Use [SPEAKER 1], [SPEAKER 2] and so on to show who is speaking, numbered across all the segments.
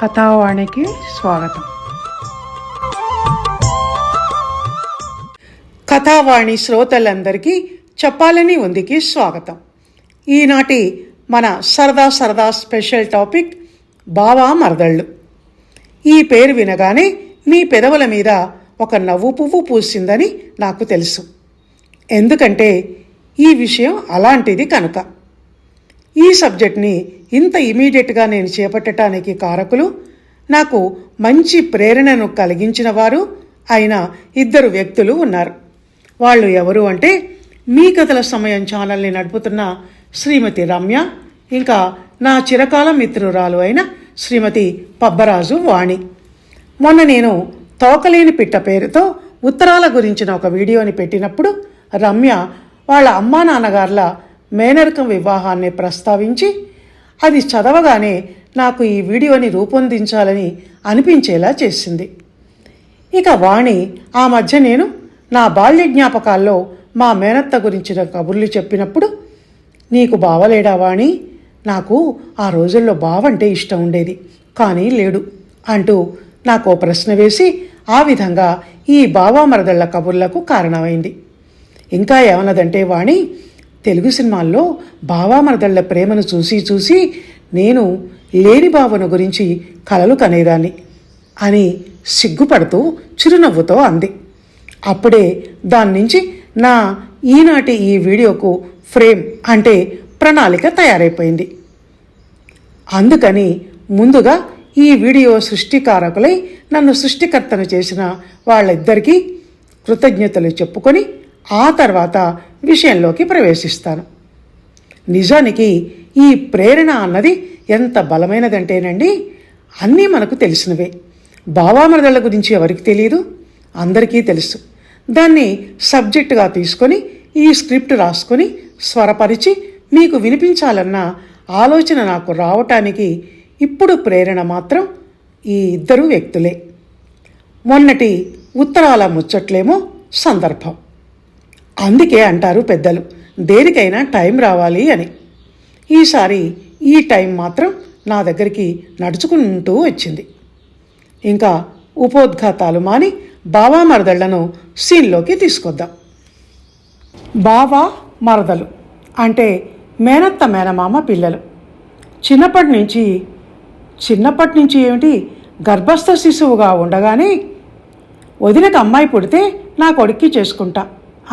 [SPEAKER 1] కథావాణికి స్వాగతం. కథావాణి శ్రోతలందరికీ చెప్పాలని ఉందికి స్వాగతం. ఈనాటి మన సరదా స్పెషల్ టాపిక్ బావా మరదళ్ళు. ఈ పేరు వినగానే మీ పెదవుల మీద ఒక నవ్వు పువ్వు పూసిందని నాకు తెలుసు. ఎందుకంటే ఈ విషయం అలాంటిది కనుక. ఈ సబ్జెక్ట్ని ఇంత ఇమీడియట్గా నేను చేపట్టడానికి కారకులు, నాకు మంచి ప్రేరణను కలిగించిన వారు అయిన ఇద్దరు వ్యక్తులు ఉన్నారు. వాళ్ళు ఎవరు అంటే, మీ కథల సమయం ఛానల్ని నడుపుతున్న శ్రీమతి రమ్య, ఇంకా నా చిరకాల మిత్రురాలు అయిన శ్రీమతి పబ్బరాజు వాణి. మొన్న నేను తోకలేని పిట్ట పేరుతో ఉత్తరాల గురించిన ఒక వీడియోని పెట్టినప్పుడు రమ్య వాళ్ళ అమ్మా నాన్నగార్ల మేనరకం వివాహాన్ని ప్రస్తావించి, అది చదవగానే నాకు ఈ వీడియోని రూపొందించాలని అనిపించేలా చేసింది. ఇక వాణి ఆ మధ్య నేను నా బాల్య జ్ఞాపకాల్లో మా మేనత్త గురించిన కబుర్లు చెప్పినప్పుడు, నీకు బావలేడా వాణి? నాకు ఆ రోజుల్లో బావంటే ఇష్టం ఉండేది, కానీ లేడు అంటూ నాకు ప్రశ్న వేసి ఆ విధంగా ఈ బావా మరదళ్ల కబుర్లకు కారణమైంది. ఇంకా ఏమన్నదంటే వాణి, తెలుగు సినిమాల్లో బావా మరదళ్ల ప్రేమను చూసి నేను లేని బావను గురించి కలలు కనేదాన్ని అని సిగ్గుపడుతూ చిరునవ్వుతో అంది. అప్పుడే దాని నుంచి నా ఈనాటి ఈ వీడియోకు ఫ్రేమ్ అంటే ప్రణాళిక తయారైపోయింది. అందుకని ముందుగా ఈ వీడియో సృష్టికారకులై నన్ను సృష్టికర్తను చేసిన వాళ్ళిద్దరికీ కృతజ్ఞతలు చెప్పుకొని ఆ తర్వాత విషయంలోకి ప్రవేశిస్తాను. నిజానికి ఈ ప్రేరణ అన్నది ఎంత బలమైనదంటేనండి, అన్నీ మనకు తెలిసినవే. బావామరదళ్ళ గురించి ఎవరికి తెలియదు? అందరికీ తెలుసు. దాన్ని సబ్జెక్టుగా తీసుకొని ఈ స్క్రిప్ట్ రాసుకొని స్వరపరిచి మీకు వినిపించాలన్న ఆలోచన నాకు రావటానికి ఇప్పుడు ప్రేరణ మాత్రం ఈ ఇద్దరు వ్యక్తులే. మొన్నటి ఉత్తరాల ముచ్చట్లేమో సందర్భం. అందుకే అంటారు పెద్దలు, దేనికైనా టైం రావాలి అని. ఈసారి ఈ టైం మాత్రం నా దగ్గరికి నడుచుకుంటూ వచ్చింది. ఇంకా ఉపోద్ఘాతాలు మాని బావా మరదళ్లను సీన్లోకి తీసుకొద్దాం. బావా మరదలు అంటే మేనత్త మేనమామ పిల్లలు. చిన్నప్పటి నుంచి ఏమిటి, గర్భస్థ శిశువుగా ఉండగానే వదినకు అమ్మాయి పుడితే నా కొడుక్కి చేసుకుంటా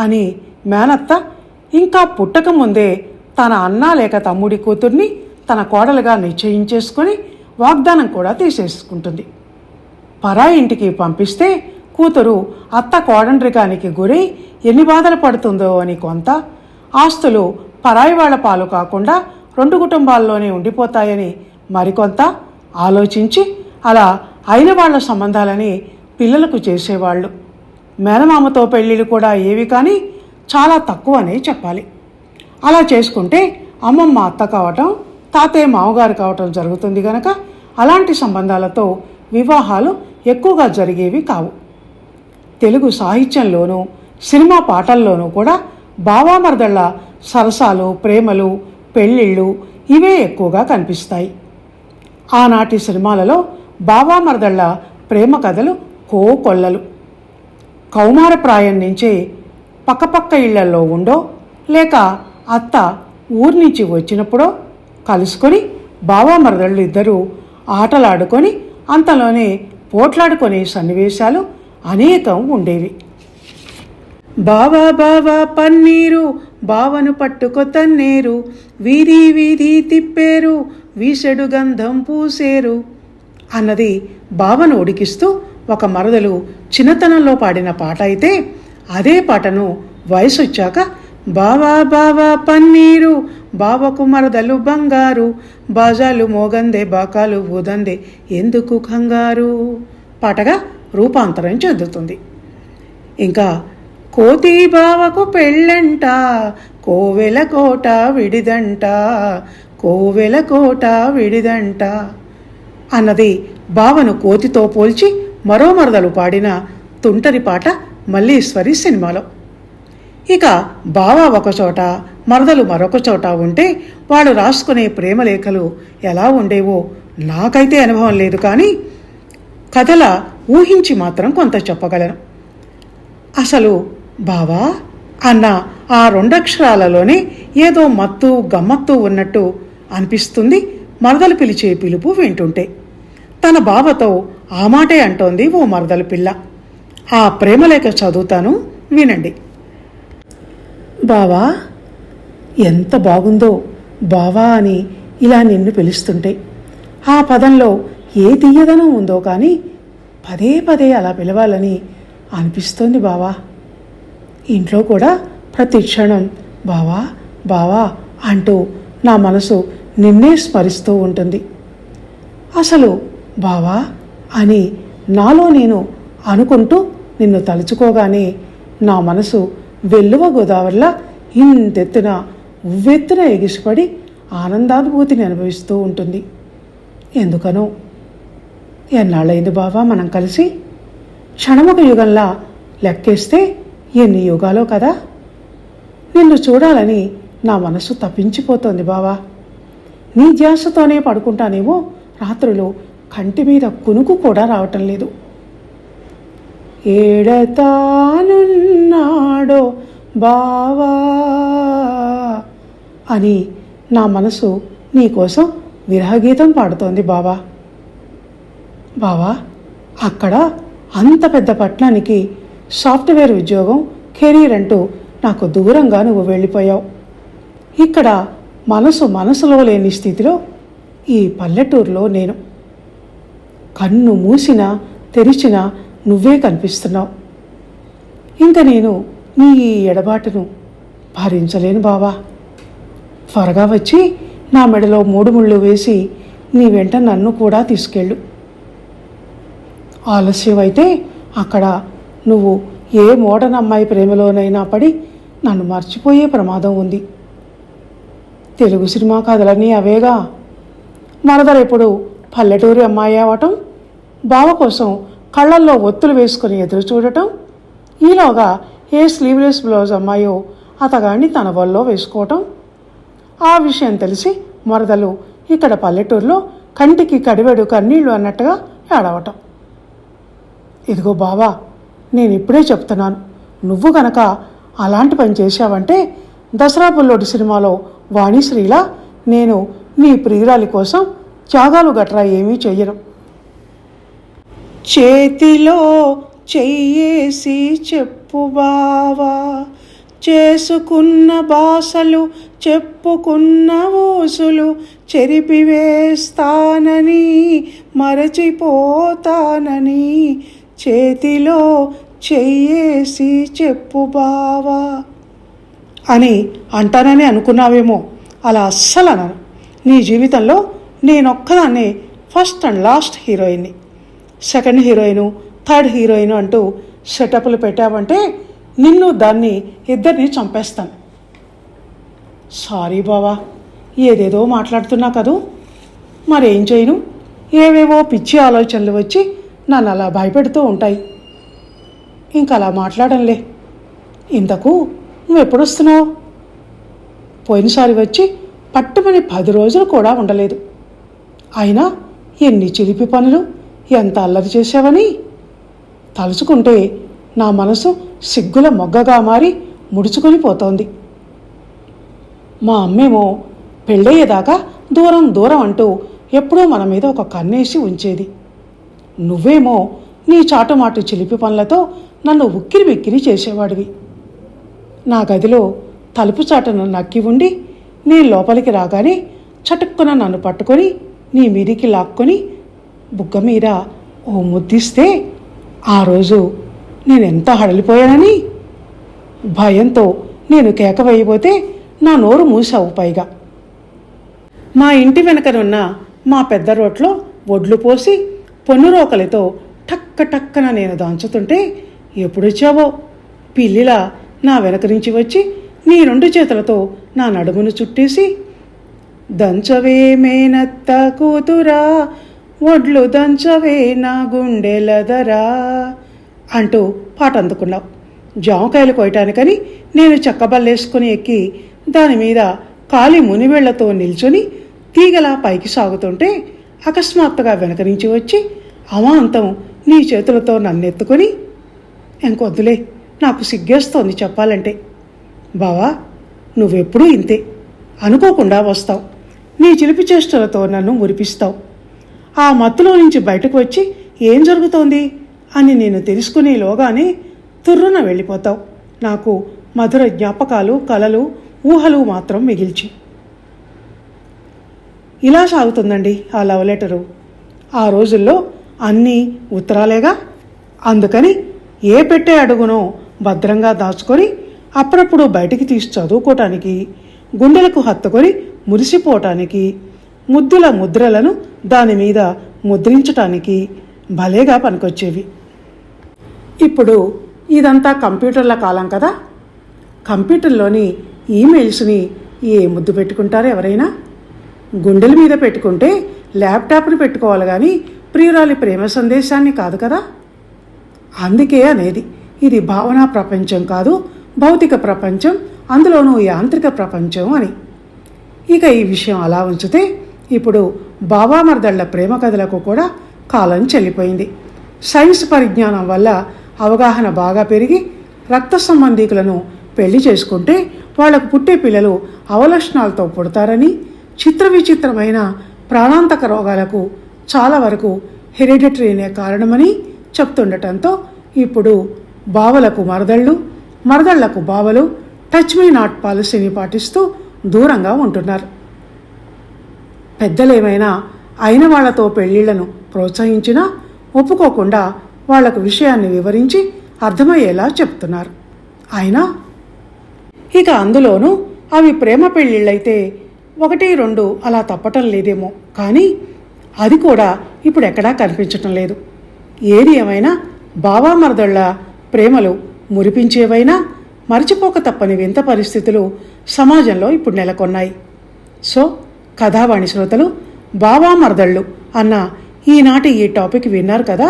[SPEAKER 1] అని మేనత్త ఇంకా పుట్టక ముందే తన అన్న లేక తమ్ముడి కూతుర్ని తన కోడలుగా నిశ్చయించేసుకొని వాగ్దానం కూడా తీసేసుకుంటుంది. పరాయి ఇంటికి పంపిస్తే కూతురు అత్త కోడండ్రికానికి గురై ఎన్ని బాధలు పడుతుందో అని కొంత, ఆస్తులు పరాయి వాళ్ల పాలు కాకుండా 2 కుటుంబాల్లోనే ఉండిపోతాయని మరికొంత ఆలోచించి అలా అయిన వాళ్ల సంబంధాలని పిల్లలకు చేసేవాళ్ళు. మేనమామతో పెళ్ళిళ్ళు కూడా ఏవి కానీ చాలా తక్కువనే చెప్పాలి. అలా చేసుకుంటే అమ్మమ్మ అత్త కావటం, తాతయ్య మామగారు కావటం జరుగుతుంది కనుక అలాంటి సంబంధాలతో వివాహాలు ఎక్కువగా జరిగేవి కావు. తెలుగు సాహిత్యంలోనూ సినిమా పాటల్లోనూ కూడా బావామరదళ్ళ సరసాలు, ప్రేమలు, పెళ్ళిళ్ళు ఇవే ఎక్కువగా కనిపిస్తాయి. ఆనాటి సినిమాలలో బావామరదళ్ళ ప్రేమ కథలు కోకొల్లలు. కౌమారప్రాయం నుంచే పక్కపక్క ఇళ్లలో ఉండో లేక అత్త ఊరి నుంచి వచ్చినప్పుడో కలుసుకొని బావామరదళ్ళు ఇద్దరూ ఆటలాడుకొని అంతలోనే పోట్లాడుకునే సన్నివేశాలు అనేకం ఉండేవి. బావా పన్నీరు, బావను పట్టుకొ తన్నేరు, వీధి తిప్పేరు, వీసెడు గంధం పూసేరు అన్నది బావను ఉడికిస్తూ ఒక మరదలు చిన్నతనంలో పాడిన పాట అయితే, అదే పాటను వయసు వచ్చాక బావా పన్నీరు, బావకు మరదలు బంగారు, బాజాలు మోగందే బాకాలు ఊదందే ఎందుకు కంగారు పాటగా రూపాంతరం చెందుతుంది. ఇంకా కోతి బావకు పెళ్ళంట, కోవెల కోట విడిదంట అన్నది బావను కోతితో పోల్చి మరో మరదలు పాడిన తుంటరి పాట మల్లీశ్వరి సినిమాలో. ఇక బావ ఒకచోట మరదలు మరొక చోట ఉంటే వాళ్ళు రాసుకునే ప్రేమలేఖలు ఎలా ఉండేవో నాకైతే అనుభవం లేదు, కానీ కథల ఊహించి మాత్రం కొంత చెప్పగలను. అసలు బావా అన్న ఆ రెండక్షరాలలోనే ఏదో మత్తు గమ్మత్తు ఉన్నట్టు అనిపిస్తుంది మరదలు పిలిచే పిలుపు వింటుంటే. తన బావతో ఆ మాటే అంటోంది ఓ మరదలు పిల్ల. ఆ ప్రేమలేఖ చదువుతాను, వినండి. బావా, ఎంత బాగుందో బావా అని ఇలా నిన్ను పిలుస్తుంటే. ఆ పదంలో ఏ తీయదనం ఉందో కానీ పదే పదే అలా పిలవాలని అనిపిస్తోంది బావా. ఇంట్లో కూడా ప్రతి క్షణం బావా బావా అంటూ నా మనసు నిన్నే స్మరిస్తూ ఉంటుంది. అసలు బావా అని నాలో నేను అనుకుంటూ నిన్ను తలుచుకోగానే నా మనసు వెల్లువ గోదావరిలా ఇంతెత్తున ఉవ్వెత్తున ఎగిసిపడి ఆనందానుభూతిని అనుభవిస్తూ ఉంటుంది. ఎందుకనో ఎన్నాళ్ళైంది బావా మనం కలిసి? క్షణమొక యుగంలా లెక్కేస్తే ఎన్ని యుగాలో కదా. నిన్ను చూడాలని నా మనసు తప్పించిపోతోంది బావా. నీ ధ్యాసతోనే పడుకుంటానేమో రాత్రులు కంటి మీద కునుకు కూడా రావటం లేదు. ఏడతానున్నాడో బావా అని నా మనసు నీకోసం విరహగీతం పాడుతోంది బావా. బావా, అక్కడ అంత పెద్ద పట్టణానికి సాఫ్ట్వేర్ ఉద్యోగం, కెరీర్ అంటూ నాకు దూరంగా నువ్వు వెళ్ళిపోయావు. ఇక్కడ మనసులో లేని స్థితిలో ఈ పల్లెటూరులో నేను. కన్ను మూసినా తెరిచినా నువ్వే కనిపిస్తున్నావు. ఇంకా నేను నీ ఈ ఎడబాటును భరించలేను బావా. త్వరగా వచ్చి నా మెడలో 3 ముళ్ళు వేసి నీ వెంట నన్ను కూడా తీసుకెళ్ళు. ఆలస్యం అయితే అక్కడ నువ్వు ఏ మోడర్న్ అమ్మాయి ప్రేమలోనైనా పడి నన్ను మర్చిపోయే ప్రమాదం ఉంది. తెలుగు సినిమా కథలన్నీ అవేగా. మరదరెప్పుడు పల్లెటూరి అమ్మాయి అవటం, బావ కోసం కళ్ళల్లో ఒత్తులు వేసుకుని ఎదురు చూడటం, ఈలోగా ఏ స్లీవ్లెస్ బ్లౌజ్ అమ్మాయో అతగాడిని తన వల్లో వేసుకోవటం. ఆ విషయం తెలిసి మరదలు ఇక్కడ పల్లెటూరులో కంటికి కడివెడు కన్నీళ్లు అన్నట్టుగా ఏడవటం. ఇదిగో బావా, నేను ఇప్పుడే చెప్తున్నాను, నువ్వు గనక అలాంటి పని చేశావంటే దసరా బుల్లోడు సినిమాలో వాణిశ్రీలా నేను నీ ప్రియురాలి కోసం త్యాగాలు గట్రా ఏమీ చెయ్యను. చేతిలో చెయ్యేసి చెప్పు బావా, చేసుకున్న బాసలు చెప్పుకున్న ఊసులు చెరిపివేస్తానని మరచిపోతానని చేతిలో చెయ్యేసి చెప్పు బావా అని అంటానని అనుకున్నావేమో. అలా అస్సలు అనను. నీ జీవితంలో నేనొక్కదాన్నే ఫస్ట్ అండ్ లాస్ట్ హీరోయిన్ని. సెకండ్ హీరోయిను, థర్డ్ హీరోయిన్ అంటూ సెటప్లు పెట్టావంటే నిన్ను దాన్ని ఇద్దరిని చంపేస్తాను. సారీ బావా, ఏదేదో మాట్లాడుతున్నా కదూ. మరేం చేయను, ఏవేవో పిచ్చి ఆలోచనలు వచ్చి నన్ను అలా భయపెడుతూ ఉంటాయి. ఇంకలా మాట్లాడంలే. ఇంతకు నువ్వెప్పుడు వస్తున్నావు? పోయినసారి వచ్చి పట్టుమని 10 రోజులు కూడా ఉండలేదు. అయినా ఎన్ని చిలిపి పనులు, ఎంత అల్లరి చేసావని తలుచుకుంటే నా మనసు సిగ్గుల మొగ్గగా మారి ముడుచుకొని పోతోంది. మా అమ్మేమో పెళ్ళయ్యేదాకా దూరం దూరం అంటూ ఎప్పుడూ మన మీద ఒక కన్నేసి ఉంచేది. నువ్వేమో నీ చాటుమాటు చిలిపి పనులతో నన్ను ఉక్కిరి బిక్కిరి చేసేవాడివి. నా గదిలో తలుపు చాటును నక్కి ఉండి నీ లోపలికి రాగానే చటుక్కున నన్ను పట్టుకొని నీ మీదికి లాక్కొని బుగ్గ మీద ఓ ముద్దిస్తే ఆ రోజు నేనెంత హడలిపోయానని. భయంతో నేను కేక వేయబోతే నా నోరు మూసావు. పైగా మా ఇంటి వెనకనున్న మా పెద్ద రోట్లో ఒడ్లు పోసి పొన్నురోకలితో టక్క టక్కన నేను దంచుతుంటే ఎప్పుడొచ్చావో పిల్లిలా నా వెనక నుంచి వచ్చి నీ 2 చేతులతో నా నడుమును చుట్టేసి దంచవే మేనత్త కూతురా, ఒడ్లు దంచవే నా గుండెలదరా అంటూ పాట అందుకున్నావు. జామకాయలు కోయటానికని నేను చెక్కబల్లేసుకుని ఎక్కి దాని మీద కాలి మునివేళ్లతో నిల్చుని తీగలా పైకి సాగుతుంటే అకస్మాత్తుగా వెనక నుంచి వచ్చి అమాంతం నీ చేతులతో నన్నెత్తుకొని, ఇంకొద్దులే, నాకు సిగ్గేస్తోంది చెప్పాలంటే. బావా, నువ్వెప్పుడూ ఇంతే, అనుకోకుండా వస్తావు, నీ చిలిపి చేష్టలతో నన్ను మురిపిస్తావు. ఆ మత్తులో నుంచి బయటకు వచ్చి ఏం జరుగుతోంది అని నేను తెలుసుకునేలోగానే తుర్రున వెళ్ళిపోతావు, నాకు మధుర జ్ఞాపకాలు, కలలు, ఊహలు మాత్రం మిగిల్చి. ఇలా సాగుతుందండి ఆ లవ్ లెటరు. ఆ రోజుల్లో అన్నీ ఉత్తరాలేగా, అందుకని ఏ పెట్టే అడుగునో భద్రంగా దాచుకొని అప్పుడప్పుడు బయటికి తీసి చదువుకోవటానికి, గుండెలకు హత్తుకొని మురిసిపోవటానికి, ముద్దుల ముద్రలను దాని మీద ముద్రించటానికి భలేగా పనికొచ్చేవి. ఇప్పుడు ఇదంతా కంప్యూటర్ల కాలం కదా. కంప్యూటర్లోని ఈమెయిల్స్ని ఏ ముద్దు పెట్టుకుంటారు ఎవరైనా? గుండెల మీద పెట్టుకుంటే ల్యాప్టాప్ని పెట్టుకోవాలి కానీ ప్రియురాలి ప్రేమ సందేశాన్ని కాదు కదా. అందుకే అనేది ఇది భావనా ప్రపంచం కాదు, భౌతిక ప్రపంచం, అందులోనూ యాంత్రిక ప్రపంచం అని. ఇక ఈ విషయం అలా ఉంచితే ఇప్పుడు బావామర్దళ్ల ప్రేమ కథలకు కూడా కాలం చెల్లిపోయింది. సైన్స్ పరిజ్ఞానం వల్ల అవగాహన బాగా పెరిగి రక్త సంబంధీకులను పెళ్లి చేసుకుంటే వాళ్లకు పుట్టే పిల్లలు అవలక్షణాలతో పుడతారని, చిత్ర విచిత్రమైన ప్రాణాంతక రోగాలకు చాలా వరకు హెరిడిటరీనే కారణమని చెప్తుండటంతో ఇప్పుడు బావలకు మరదళ్ళు, మరదళ్లకు బావలు టచ్ మీ నాట్ పాలసీని పాటిస్తూ దూరంగా ఉంటున్నారు. పెద్దలేమైనా అయిన వాళ్లతో పెళ్లిళ్లను ప్రోత్సహించినా ఒప్పుకోకుండా వాళ్లకు విషయాన్ని వివరించి అర్థమయ్యేలా చెప్తున్నారు. అయినా ఇక అందులోనూ అవి ప్రేమ పెళ్ళిళ్ళైతే 1-2 అలా తప్పటం లేదేమో, కానీ అది కూడా ఇప్పుడు ఎక్కడా కనిపించటం లేదు. ఏది ఏమైనా బావామరదళ్ళ ప్రేమలు మురిపించేవైనా మరిచిపోక తప్పని వింత పరిస్థితులు సమాజంలో ఇప్పుడు నెలకొన్నాయి. సో కథావాణి శ్రోతలు, బావామరదళ్ళు అన్న ఈనాటి ఈ టాపిక్ విన్నారు కదా.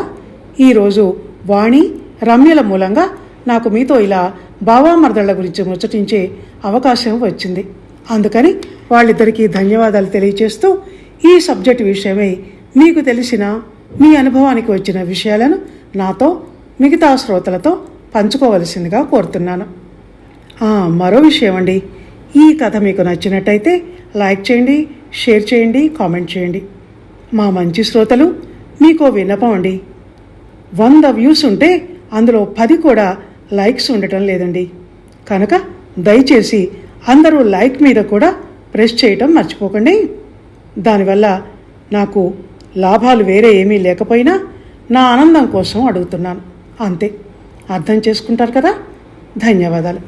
[SPEAKER 1] ఈరోజు వాణి, రమ్యల మూలంగా నాకు మీతో ఇలా బావామరదళ్ళ గురించి ముచ్చటించే అవకాశం వచ్చింది. అందుకని వాళ్ళిద్దరికీ ధన్యవాదాలు తెలియచేస్తూ ఈ సబ్జెక్ట్ విషయమై మీకు తెలిసిన, మీ అనుభవానికి వచ్చిన విషయాలను నాతో, మిగతా శ్రోతలతో పంచుకోవలసిందిగా కోరుతున్నాను. మరో విషయం అండి, ఈ కథ మీకు నచ్చినట్టయితే లైక్ చేయండి, షేర్ చేయండి, కామెంట్ చేయండి. మా మంచి శ్రోతలు, మీకో విన్నపం అండి. 100 వ్యూస్ ఉంటే అందులో 10 కూడా లైక్స్ ఉండటం లేదండి. కనుక దయచేసి అందరూ లైక్ మీద కూడా ప్రెస్ చేయటం మర్చిపోకండి. దానివల్ల నాకు లాభాలు వేరే ఏమీ లేకపోయినా నా ఆనందం కోసం అడుగుతున్నాను, అంతే. అర్థం చేసుకుంటారు కదా. ధన్యవాదాలు.